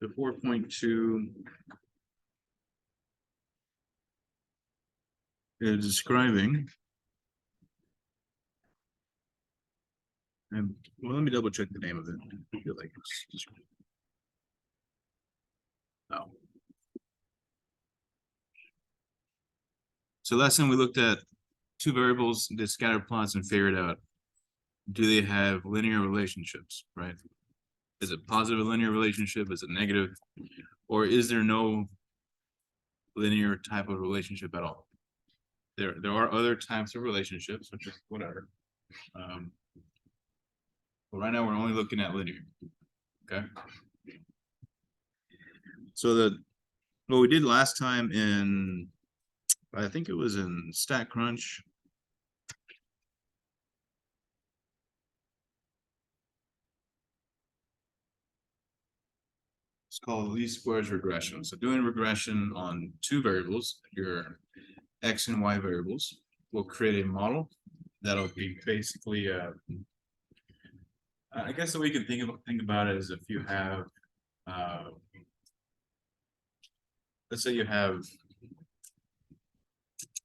The 4.2 is describing, and well, let me double check the name of it. I feel like it's oh. So last time we looked at two variables, did scatter plots, and figured out, do they have linear relationships, right? Is it positive linear relationship? Is it negative? Or is there no linear type of relationship at all? There are other types of relationships, which is whatever. But right now we're only looking at linear. Okay. So what we did last time in, I think it was in StatCrunch. It's called least squares regression. So doing regression on two variables, your X and Y variables, will create a model that'll be basically, I guess the way you can think about it is if you have, let's say you have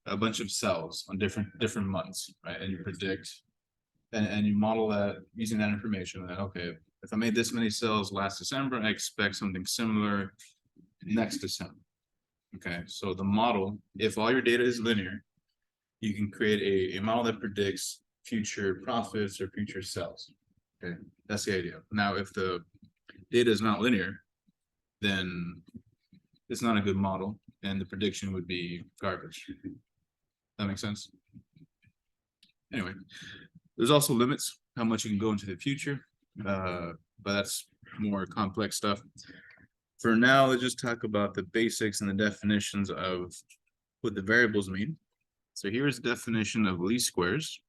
a bunch of cells on different months, right? And you predict, and you model that using that information. That okay, if I made this many cells last December, I expect something similar next December. Okay, so the model, if all your data is linear, you can create a model that predicts future profits or future sales. Okay, that's the idea. Now, if the data is not linear, then it's not a good model, and the prediction would be garbage. That makes sense? Anyway, there's also limits how much you can go into the future, but that's more complex stuff. For now, let's just talk about the basics and the definitions of what the variables mean. So here's the definition of least squares.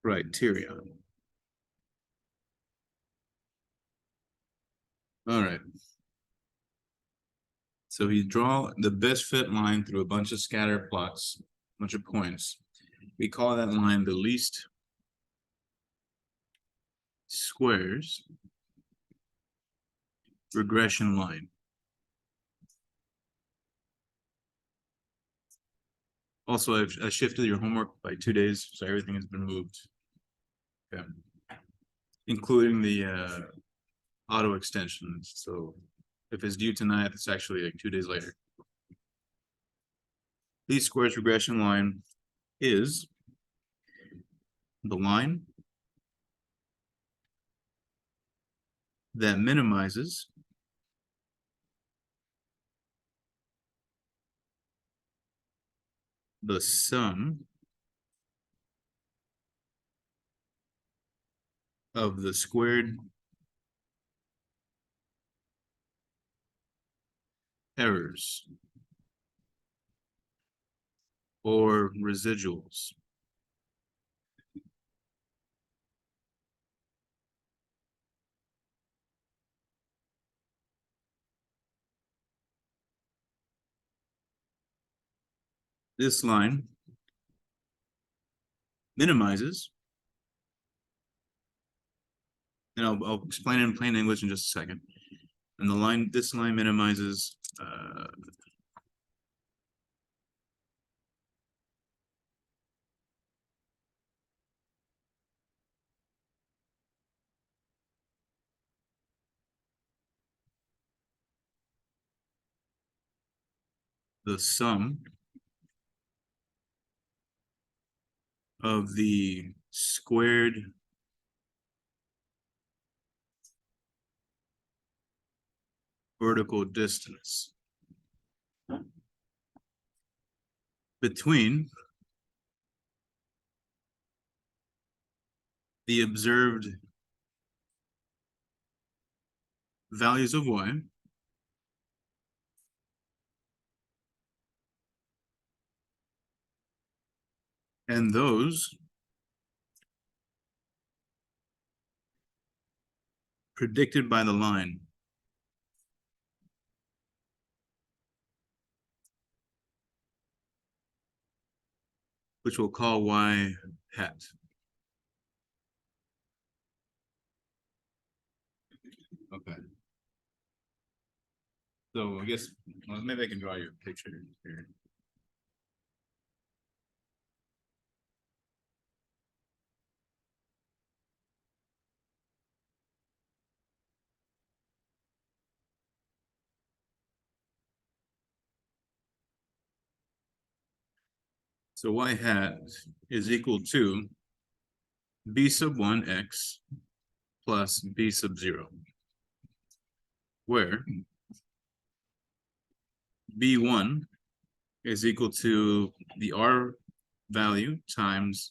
Criteria. All right. So we draw the best fit line through a bunch of scatter plots, a bunch of points. We call that line the least squares regression line. Also, I shifted your homework by 2 days, so everything has been moved. Okay. Including the auto extensions. So if it's due tonight, it's actually like 2 days later. Least squares regression line is the line that minimizes the sum of the squared errors or residuals. This line minimizes, and I'll explain it in plain English in just a second. And this line minimizes the sum of the squared vertical distance between the observed values of y and those predicted by the line. which we'll call y hat. Okay. So I guess, well, maybe I can draw you a picture here. So y hat is equal to b sub 1 x plus b sub 0, where b1 is equal to the r value times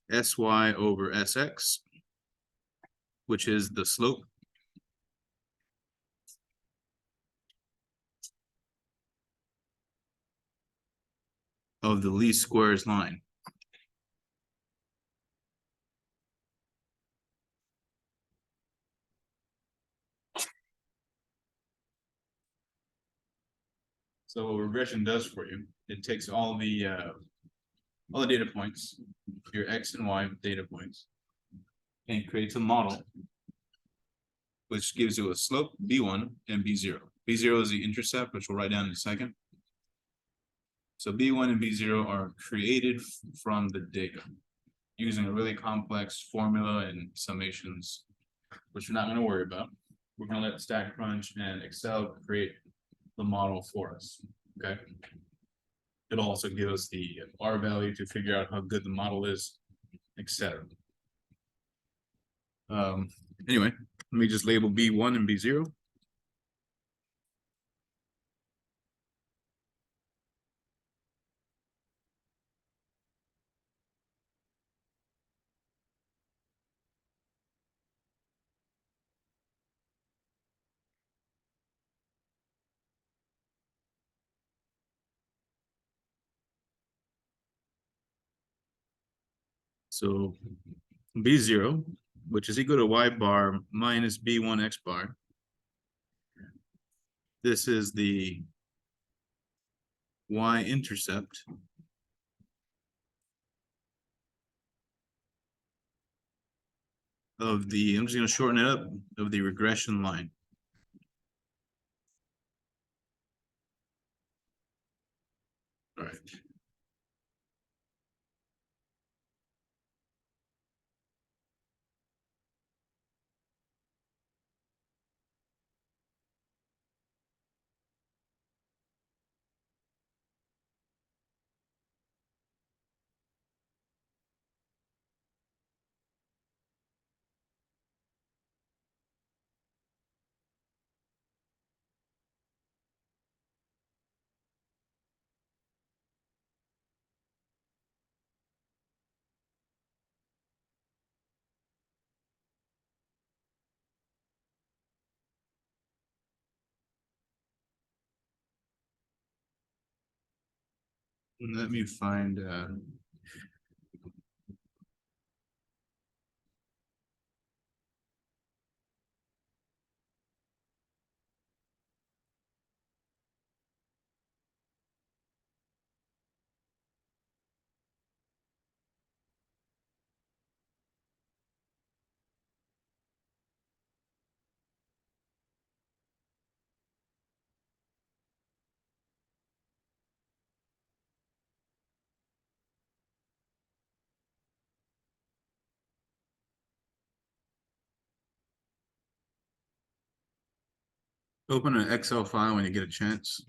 sy over sx, which is the slope of the least squares line. So what regression does for you, it takes all the data points, your x and y data points, and creates a model which gives you a slope b1 and b0. b0 is the intercept, which we'll write down in a second. So b1 and b0 are created from the data using a really complex formula and summations, which we're not going to worry about. We're going to let StackCrunch and Excel create the model for us. Okay. It'll also give us the R value to figure out how good the model is, etc. Anyway, let me just label B1 and B0. So B0, which is equal to Y bar minus B1 X bar. This is the Y intercept of the, I'm just going to shorten it up, of the regression line. All right. Let me find open an Excel file when you get a chance.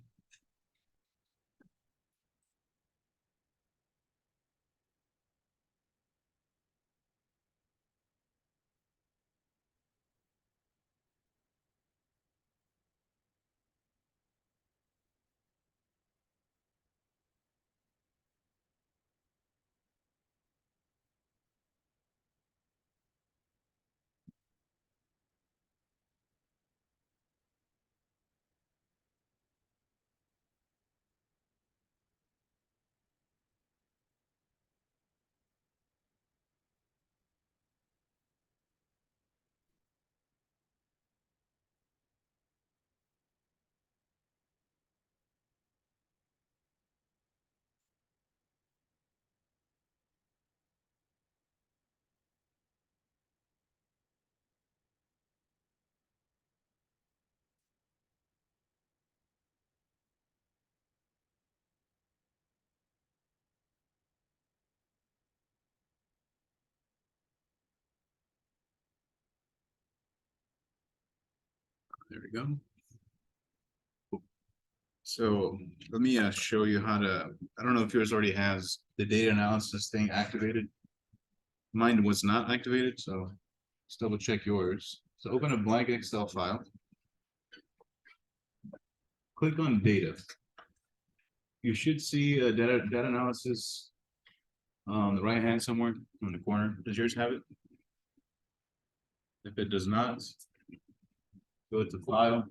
There we go. So let me show you how to, I don't know if yours already has the data analysis thing activated. Mine was not activated, so let's double check yours. So open a blank Excel file. Click on data. You should see a data analysis on the right hand somewhere in the corner. Does yours have it? If it does not, go to file.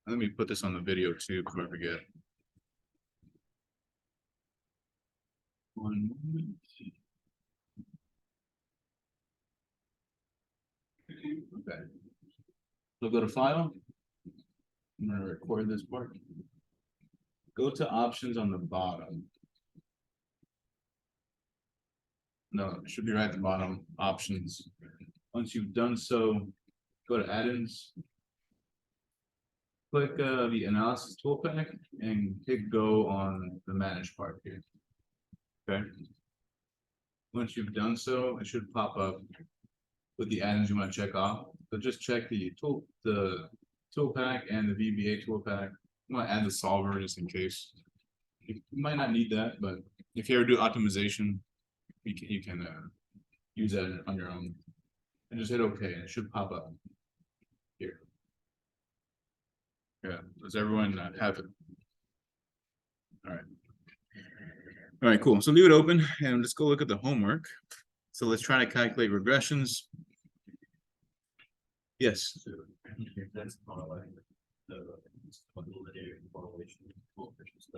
Let me put this on the video too before I forget. One moment. Okay. So go to file. I'm gonna record this part. Go to options on the bottom. No, it should be right at the bottom, options. Once you've done so, go to add-ins. Click the analysis toolpack and hit go on the manage part here. Okay. Once you've done so, it should pop up with the add-ins you want to check off. So just check the toolpack and the VBA toolpack. You want to add the solver just in case. You might not need that, but if you ever do optimization, you can use that on your own. And just hit OK, and it should pop up here. Yeah, does everyone have it? All right. All right, cool. So leave it open and let's go look at the homework. So let's try to calculate regressions. Yes.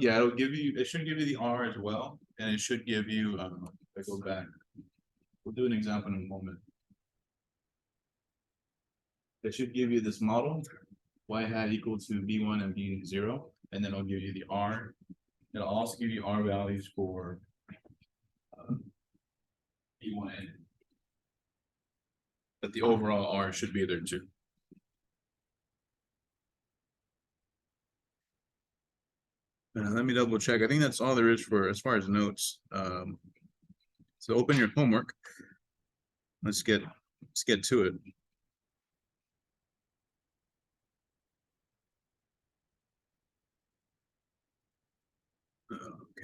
Yeah, it'll give you, it should give you the R as well. And it should give you, if I go back, we'll do an example in a moment. It should give you this model, y hat equal to b1 and b0, and then it'll give you the R. It'll also give you R values for b1 and, but the overall R should be there too. Let me double check. I think that's all there is for as far as notes. So open your homework. Let's get to it.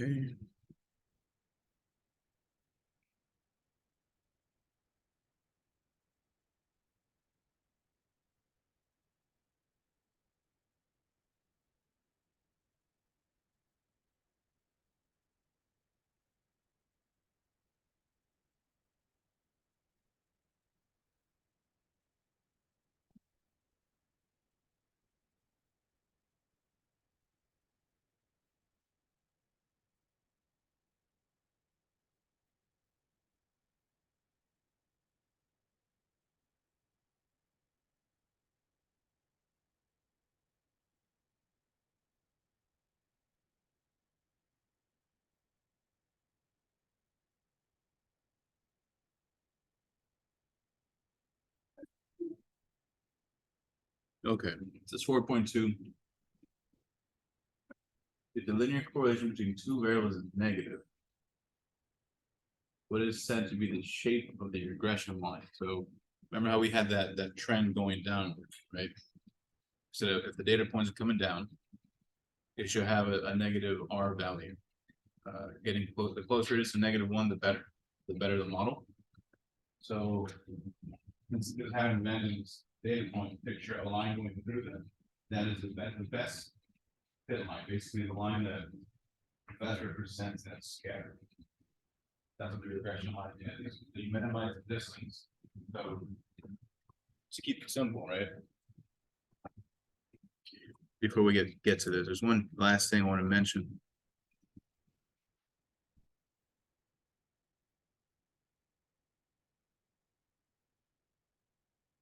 Okay. Okay, this is 4.2. If the linear correlation between two variables is negative, what is said to be the shape of the regression line? So remember how we had that trend going downward, right? So if the data points are coming down, it should have a negative R value. Getting close, the closer it is to -1, the better the model. So let's just have an imagined data point picture, a line going through them. That is the best fit line, basically the line that best represents that scatter. That's what the regression line is. You minimize the distance. So to keep it simple, right? Before we get to this, there's one last thing I want to mention.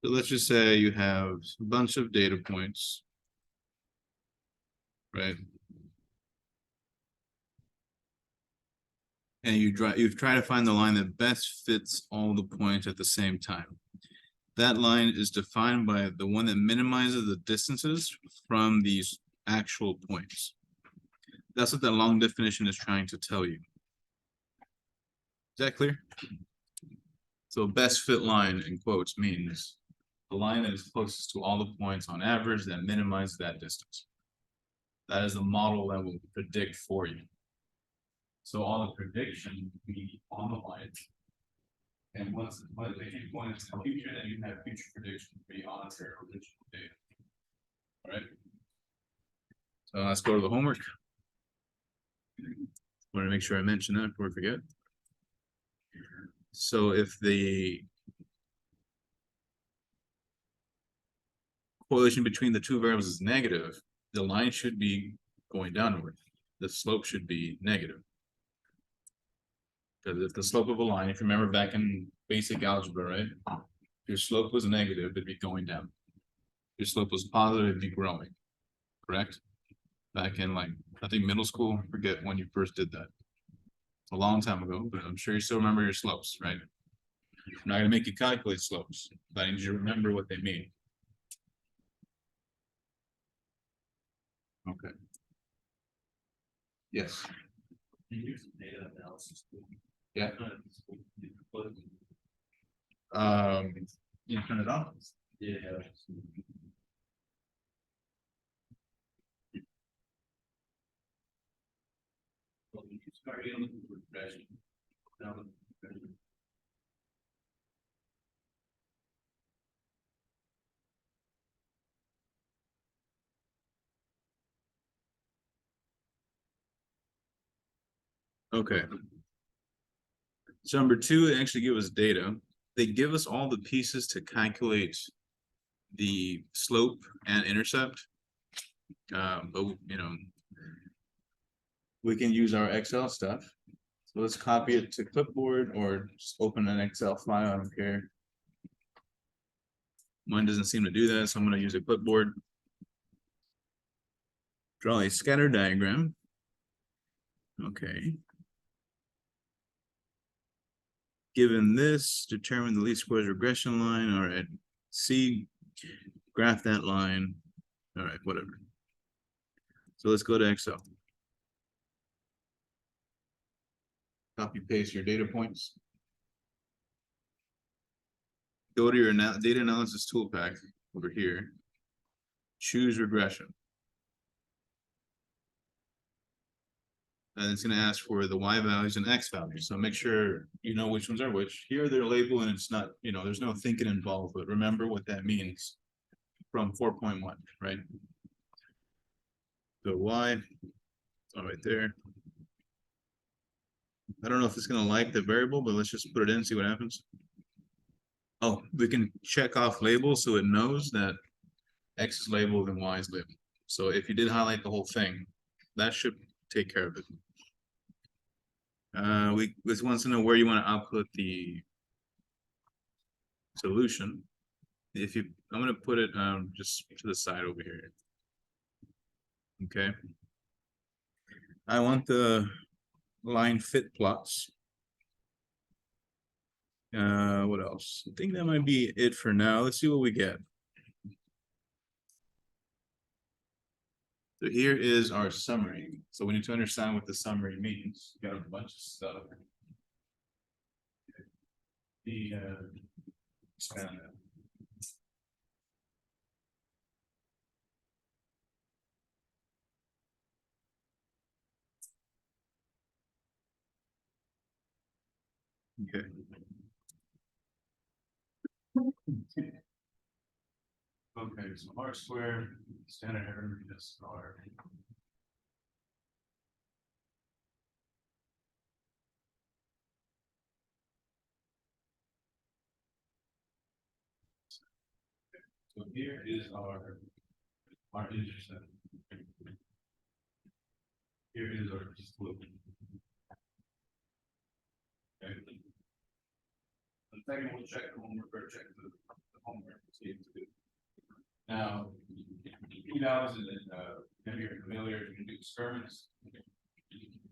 So let's just say you have a bunch of data points, right? And you try to find the line that best fits all the points at the same time. That line is defined by the one that minimizes the distances from these actual points. That's what that long definition is trying to tell you. Is that clear? So best fit line in quotes means the line that is closest to all the points on average that minimizes that distance. That is the model that will predict for you. So all the prediction will be on the line. And once the point is in the future, then you have future predictions beyond your original data. All right. So let's go to the homework. Want to make sure I mention that before I forget. So if the correlation between the two variables is negative, the line should be going downward. The slope should be negative. Because if the slope of a line, if you remember back in basic algebra, right? If your slope was negative, it'd be going down. If your slope was positive, it'd be growing. Correct? Back in like, I think middle school, I forget when you first did that. A long time ago, but I'm sure you still remember your slopes, right? I'm not gonna make you calculate slopes, but I need you to remember what they mean. Okay. Yes. Data analysis. Yeah. You turn it on? Yeah. Okay. So number two, they actually give us data. They give us all the pieces to calculate the slope and intercept. But you know, we can use our Excel stuff. So let's copy it to clipboard or just open an Excel file. I don't care. Mine doesn't seem to do that, so I'm going to use a clipboard. Draw a scatter diagram. Okay. Given this, determine the least squares regression line. All right. C, graph that line. All right, whatever. So let's go to Excel. Copy paste your data points. Go to your data analysis tool pack over here. Choose regression. And it's going to ask for the Y values and X values. So make sure you know which ones are which. Here they're labeled and it's not, you know, there's no thinking involved, but remember what that means from 4.1, right? So Y, all right there. I don't know if it's going to like the variable, but let's just put it in and see what happens. Oh, we can check off labels so it knows that X is labeled and Y is labeled. So if you did highlight the whole thing, that should take care of it. We just wants to know where you want to output the solution. If you, I'm going to put it just to the side over here. Okay. I want the line fit plots. What else? I think that might be it for now. Let's see what we get. So here is our summary. So we need to understand what the summary means. We got a bunch of stuff. The expand that. Okay. Okay, so R squared, standard error is R. So here is our intercept. Here is our slope. Okay. The second, we'll check the homework or check the homework. See if it's good. Now, you guys, if you're familiar, you can do experiments.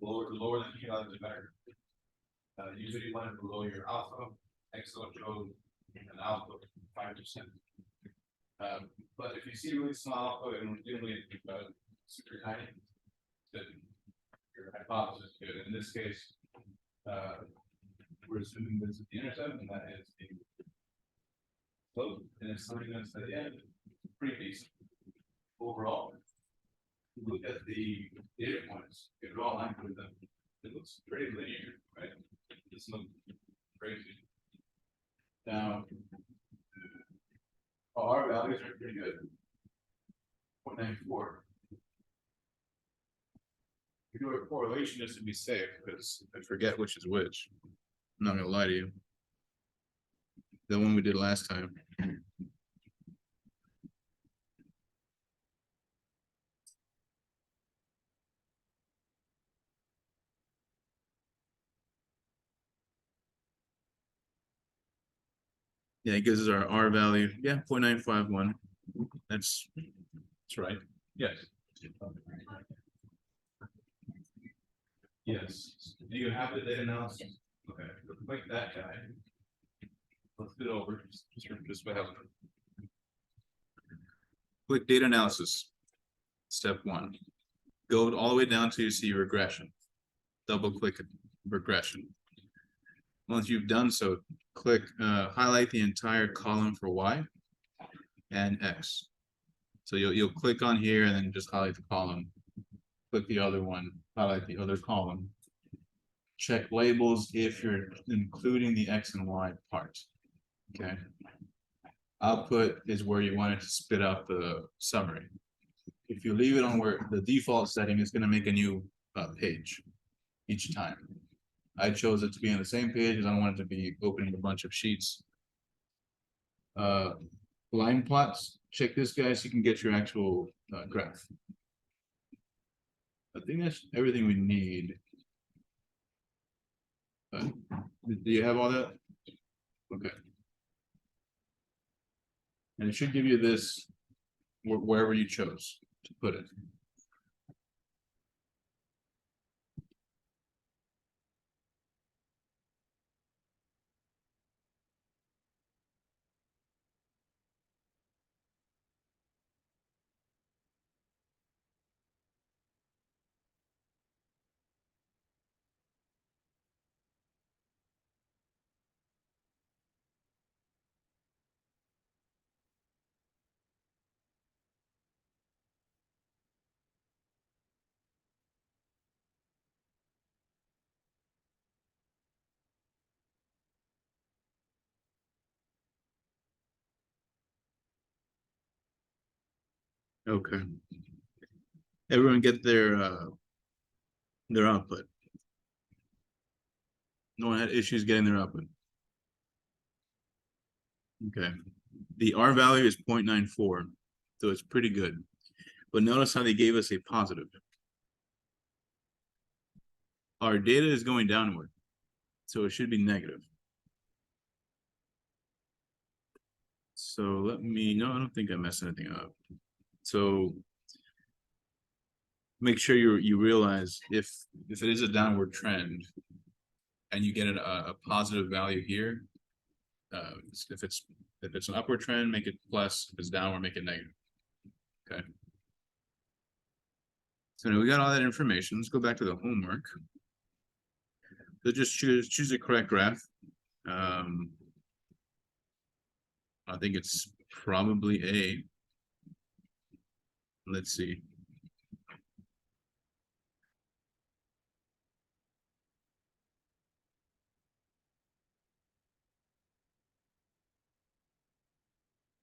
The lower the p value, the better. Usually you want it below your alpha. Excel showed an alpha of 5%. But if you see really small alpha and really super tiny, then your hypothesis is good. In this case, we're assuming this is the intercept, and that is the slope, and it's something that's at the end, pretty decent. Overall, look at the data points, get it all anchored with them. It looks pretty linear, right? It's not crazy. Now, our values are pretty good. 0.94. We do a correlation just to be safe because I forget which is which. I'm not gonna lie to you. The one we did last time. Yeah, it gives us our R value. Yeah, 0.951. That's right. Yes. Yes. Do you have the data analysis? Okay, like that guy. Let's do it over. Just by having click data analysis. Step 1. Go all the way down till you see regression. Double click regression. Once you've done so, click highlight the entire column for Y and X. So you'll click on here and then just highlight the column. Click the other one, highlight the other column. Check labels if you're including the X and Y part. Okay. Output is where you want it to spit out the summary. If you leave it on where the default setting is going to make a new page each time. I chose it to be on the same page because I don't want it to be opening a bunch of sheets. Line plots, check this guy so you can get your actual graph. I think that's everything we need. Do you have all that? Okay. And it should give you this wherever you chose to put it. Okay. Everyone get their output. No one had issues getting their output. Okay. The R value is 0.94, so it's pretty good. But notice how they gave us a positive. Our data is going downward, so it should be negative. So let me, no, I don't think I messed anything up. So make sure you realize if it is a downward trend and you get a positive value here, if it's an upward trend, make it plus. If it's downward, make it negative. Okay. So now we got all that information. Let's go back to the homework. So just choose a correct graph. I think it's probably A. Let's see.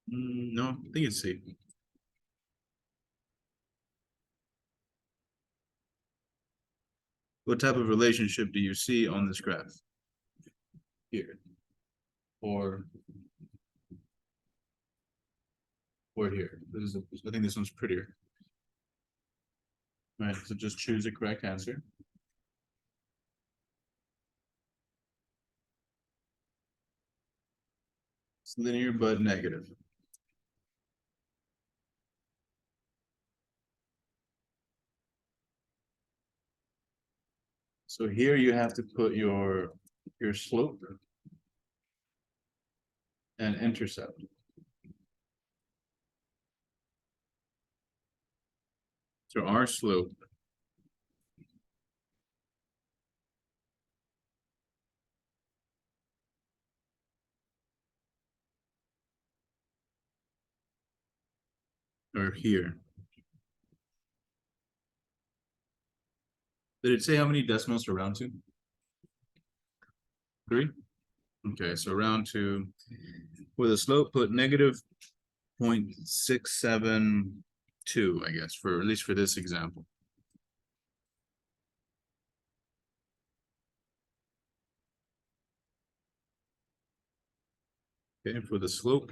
No, I think it's C. What type of relationship do you see on this graph? Here. Or here. I think this one's prettier. All right, so just choose the correct answer. It's linear but negative. So here you have to put your slope and intercept. So our slope or here. Did it say how many decimals to round to? 3? Okay, so round to, with a slope, put negative 0.672, I guess, for at least for this example. Okay, for the slope.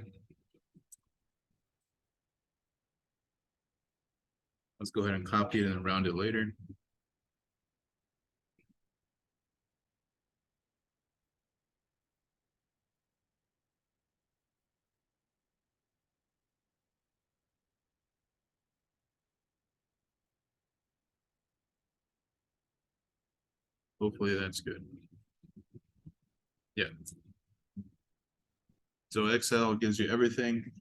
Let's go ahead and copy it and round it later. Hopefully that's good. Yeah. So Excel gives you everything.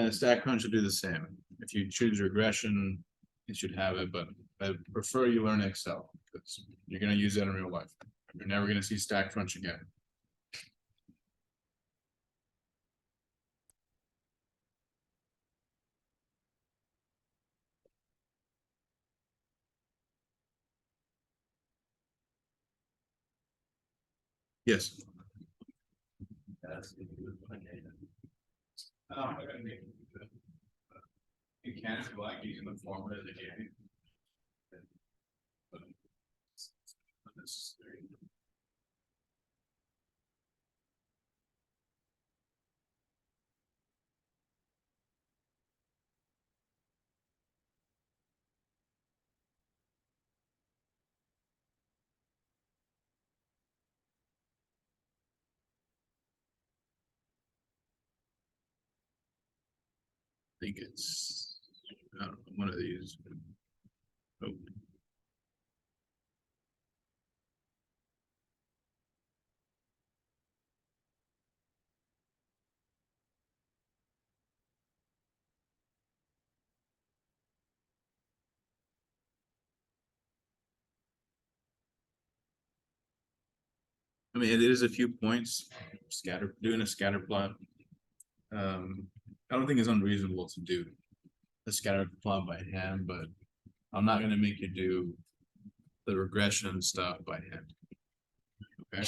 Stack Crunch will do the same. If you choose regression, it should have it, but I prefer you learn Excel because you're going to use that in real life. You're never going to see Stack Crunch again. Yes. You can if you like using the formula they gave you. I think it's, I don't know, one of these. Oh. I mean, it is a few points. Doing a scatter plot. I don't think it's unreasonable to do a scatter plot by hand, but I'm not going to make you do the regression stuff by hand. Okay.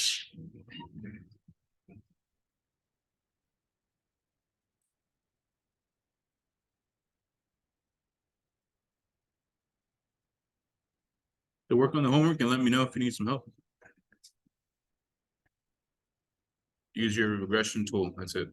So work on the homework and let me know if you need some help. Use your regression tool. That's it.